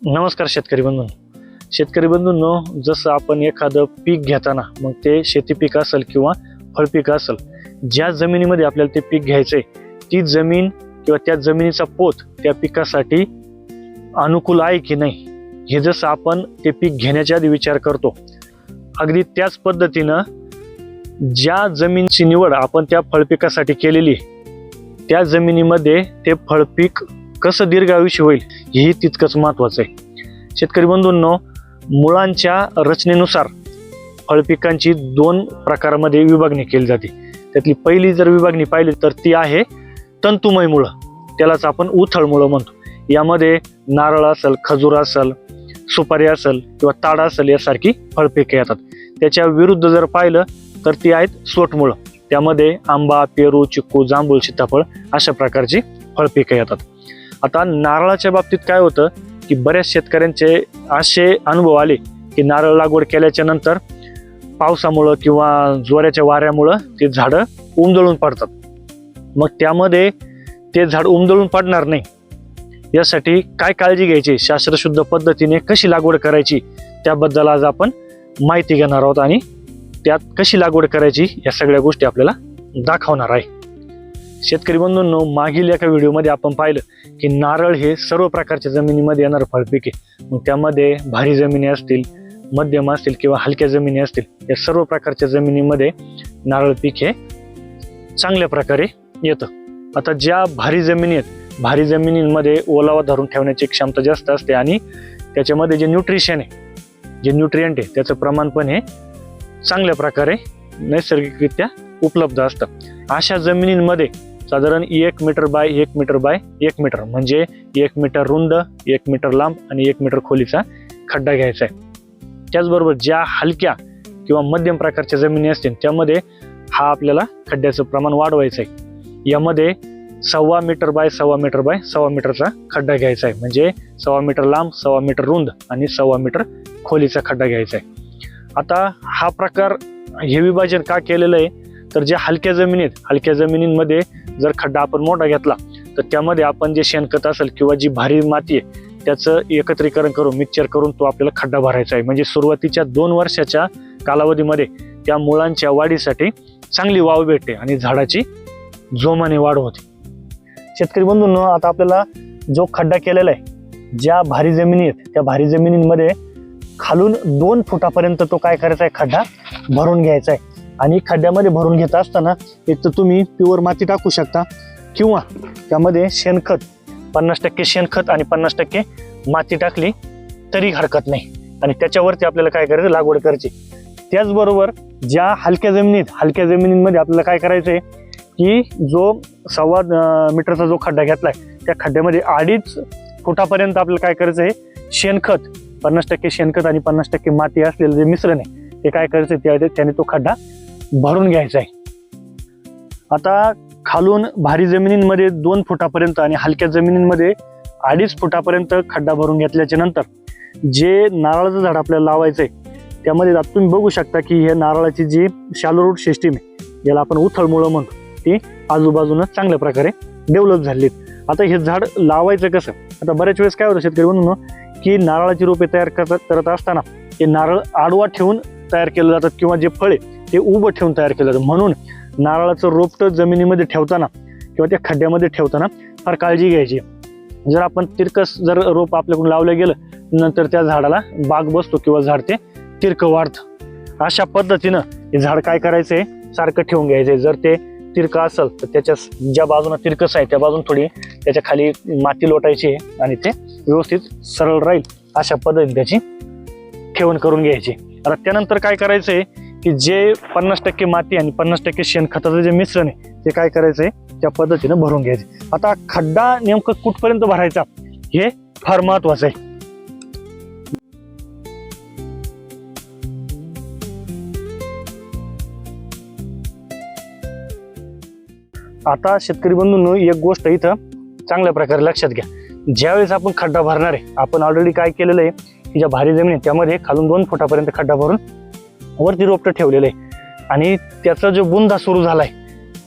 नमस्कार शेतकरी बंधूंनो, जसं आपण एखादं पीक घेताना मग ते शेती पीक असेल किंवा फळपीक असेल, ज्या जमिनीमध्ये आपल्याला ते पीक घ्यायचंय ती जमीन किंवा त्या जमिनीचा पोत त्या पिकासाठी अनुकूल आहे की नाही, हे जसं आपण ते पीक घेण्याच्या आधी विचार करतो, अगदी त्याच पद्धतीनं ज्या जमिनीची निवड आपण त्या फळपिकासाठी केलेली त्या जमिनीमध्ये ते फळपीक कसं दीर्घायुष्य होईल हेही तितकंच महत्वाचं आहे. शेतकरी बंधूंनो, मुळांच्या रचनेनुसार फळपिकांची 2 प्रकारामध्ये विभागणी केली जाते. त्यातली पहिली जर विभागणी पाहिली तर ती आहे तंतुमय मुळं, त्यालाच आपण उथळ मुळं म्हणतो. यामध्ये नारळ असेल, खजूर असेल, सुपारी असेल किंवा ताड असेल यासारखी फळपिके येतात. त्याच्या विरुद्ध जर पाहिलं तर ती आहेत सोटमुळं, त्यामध्ये आंबा, पेरू, चिक्कू, जांभूळ, सीताफळ अशा प्रकारची फळपिके येतात. आता नारळाच्या बाबतीत काय होतं की बऱ्याच शेतकऱ्यांचे असे अनुभव आले की नारळ लागवड केल्याच्या नंतर पावसामुळं किंवा जोराच्या वाऱ्यामुळं ते झाडं उमदळून पडतात. मग त्यामध्ये ते झाड उमदळून पडणार नाही यासाठी काय काळजी घ्यायची, शास्त्रशुद्ध पद्धतीने कशी लागवड करायची, त्याबद्दल आज आपण माहिती घेणार आहोत आणि त्यात कशी लागवड करायची या सगळ्या गोष्टी आपल्याला दाखवणार आहे. शेतकरी बंधूंनो, मागील एका व्हिडिओमध्ये आपण पाहिलं की नारळ हे सर्व प्रकारच्या जमिनीमध्ये येणारं फळपीक आहे. मग त्यामध्ये भारी जमिनी असतील, मध्यम असतील किंवा हलक्या जमिनी असतील, या सर्व प्रकारच्या जमिनीमध्ये नारळ पीक हे चांगल्या प्रकारे येतं. आता ज्या भारी जमिनी आहेत, भारी जमिनींमध्ये ओलावा धरून ठेवण्याची क्षमता जास्त असते आणि त्याच्यामध्ये जे न्यूट्रिशन आहे, जे न्यूट्रिएंट आहे, त्याचं प्रमाण पण हे चांगल्या प्रकारे नैसर्गिकरित्या उपलब्ध असतं. अशा जमिनींमध्ये साधारण 1 meter by 1 meter by 1 meter म्हणजे 1 मीटर रुंद, 1 मीटर लांब आणि 1 मीटर खोलीचा खड्डा घ्यायचा आहे. त्याचबरोबर ज्या हलक्या किंवा मध्यम प्रकारच्या जमिनी असतील त्यामध्ये हा आपल्याला खड्ड्याचं प्रमाण वाढवायचं आहे. यामध्ये 1.25 मीटर बाय 1.25 मीटर बाय 1.25 मीटरचा खड्डा घ्यायचा आहे, म्हणजे 1.25 मीटर लांब, 1.25 मीटर रुंद आणि 1.25 मीटर खोलीचा खड्डा घ्यायचा आहे. आता हा प्रकार, हे विभाजन का केलेलं आहे तर ज्या हलक्या जमिनी आहेत, हलक्या जमिनींमध्ये जर खड्डा आपण मोठा घेतला तर त्यामध्ये आपण जे शेणखत असेल किंवा जी भारी माती आहे त्याचं एकत्रीकरण करून, मिक्सचर करून तो आपल्याला खड्डा भरायचा आहे. म्हणजे सुरुवातीच्या 2 वर्षाच्या कालावधीमध्ये त्या मुळांच्या वाढीसाठी चांगली वाव भेटते आणि झाडाची जोमाने वाढ होते. शेतकरी बंधूंनो, आता आपल्याला जो खड्डा केलेला आहे, ज्या भारी जमिनी आहेत त्या भारी जमिनींमध्ये खालून 2 फुटापर्यंत तो काय करायचा आहे, खड्डा भरून घ्यायचा आहे. आणि खड्ड्यामध्ये भरून घेत असताना एक तर तुम्ही प्युअर माती टाकू शकता किंवा त्यामध्ये शेणखत 50% शेणखत आणि 50% माती टाकली तरी हरकत नाही. आणि त्याच्यावरती आपल्याला काय करायचं, लागवड करायची. त्याचबरोबर ज्या हलक्या जमिनीत, हलक्या जमिनींमध्ये आपल्याला काय करायचं आहे की जो 1.25 मीटरचा जो खड्डा घेतलाय त्या खड्ड्यामध्ये 2.5 फुटापर्यंत आपल्याला काय करायचं आहे, शेणखत 50% शेणखत आणि 50% माती असलेलं जे मिश्रण आहे ते काय करायचं, त्याने तो खड्डा भरून घ्यायचा आहे. आता खालून भारी जमिनींमध्ये 2 फुटापर्यंत आणि हलक्या जमिनींमध्ये 2.5 फुटापर्यंत खड्डा भरून घेतल्याच्या नंतर जे नारळाचं झाड आपल्याला लावायचं आहे त्यामध्ये तुम्ही बघू शकता की हे नारळाची जी शॅलो रूट सिस्टीम आहे, याला आपण उथळ मुळं म्हणतो, ती आजूबाजूनं चांगल्या प्रकारे डेव्हलप झालीत. आता हे झाड लावायचं कसं, आता बऱ्याच वेळेस काय होतं शेतकरी बंधूंनो की नारळाची रोपे तयार करत असताना ते नारळ आडवा ठेवून तयार केलं जातात किंवा जे फळे ते उभं ठेवून तयार केलं जातं. म्हणून नारळाचं रोपटं जमिनीमध्ये ठेवताना किंवा त्या खड्ड्यामध्ये ठेवताना फार काळजी घ्यायची. जर आपण तिरकस जर रोप आपल्याकडून लावलं गेलं नंतर त्या झाडाला बाग बसतो किंवा झाड ते तिरकं वाढतं. अशा पद्धतीनं हे झाड काय करायचंय, सारखं ठेवून घ्यायचंय. जर ते तिरकं असेल तर त्याच्या ज्या बाजूनं तिरकस आहे त्या बाजून थोडी त्याच्या खाली माती लोटायची आणि ते व्यवस्थित सरळ राहील अशा पद्धतीने त्याची ठेवण करून घ्यायची. आता त्यानंतर काय करायचंय की जे 50% माती आणि 50% शेणखताचं जे मिश्रण आहे ते काय करायचंय, त्या पद्धतीनं भरून घ्यायचे. आता खड्डा नेमकं कुठपर्यंत भरायचा हे फार महत्वाचं आहे. आता शेतकरी बंधूंनो, एक गोष्ट इथं चांगल्या प्रकारे लक्षात घ्या. ज्यावेळेस आपण खड्डा भरणार आहे, आपण ऑलरेडी काय केलेलं आहे की ज्या भारी जमीन आहे त्यामध्ये खालून 2 फुटापर्यंत खड्डा भरून वरती रोपटं ठेवलेलं आहे आणि त्याचा जो बुंदा सुरू झालाय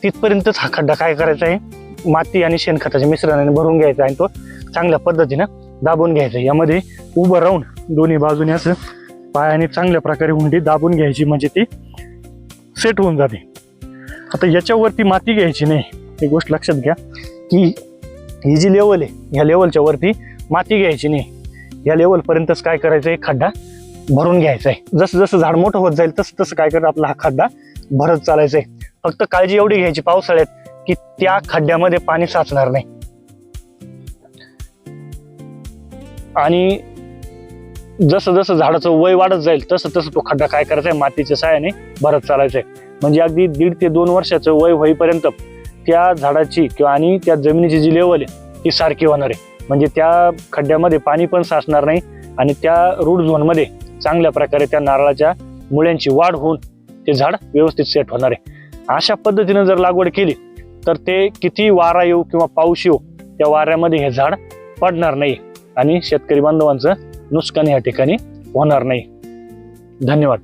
तिथपर्यंतच हा खड्डा काय करायचा आहे, माती आणि शेणखताच्या मिश्रणाने भरून घ्यायचा आणि तो चांगल्या पद्धतीनं दाबून घ्यायचं. यामध्ये उभं राहून दोन्ही बाजूने असं पायाने चांगल्या प्रकारे हुंडी दाबून घ्यायची, म्हणजे ती सेट होऊन जाते. आता याच्यावरती माती घ्यायची नाही, ही गोष्ट लक्षात घ्या की ही जी लेवल आहे ह्या लेवलच्या वरती माती घ्यायची नाही. या लेवलपर्यंतच काय करायचं आहे, खड्डा भरून घ्यायचा आहे. जसं जसं झाड मोठं होत जाईल तसं तसं काय करायचं, आपला हा खड्डा भरत चालायचा आहे. फक्त काळजी एवढी घ्यायची पावसाळ्यात की त्या खड्ड्यामध्ये पाणी साचणार नाही. आणि जसं जसं झाडाचं वय वाढत जाईल तसं तसं तो खड्डा काय करायचा आहे, मातीच्या साहाय्याने भरत चालायचा आहे. म्हणजे अगदी 1.5 ते 2 वर्षाचं वय होईपर्यंत त्या झाडाची किंवा आणि त्या जमिनीची जी लेवल आहे ती सारखी होणार आहे. म्हणजे त्या खड्ड्यामध्ये पाणी पण साचणार नाही आणि त्या रूट झोनमध्ये चांगल्या प्रकारे त्या नारळाच्या मुळ्यांची वाढ होऊन ते झाड व्यवस्थित सेट होणार आहे. अशा पद्धतीने जर लागवड केली तर ते किती वारा येऊ किंवा पाऊस येऊ, त्या वाऱ्यामध्ये हे झाड पडणार नाही आणि शेतकरी बांधवांचं नुकसान या ठिकाणी होणार नाही. धन्यवाद.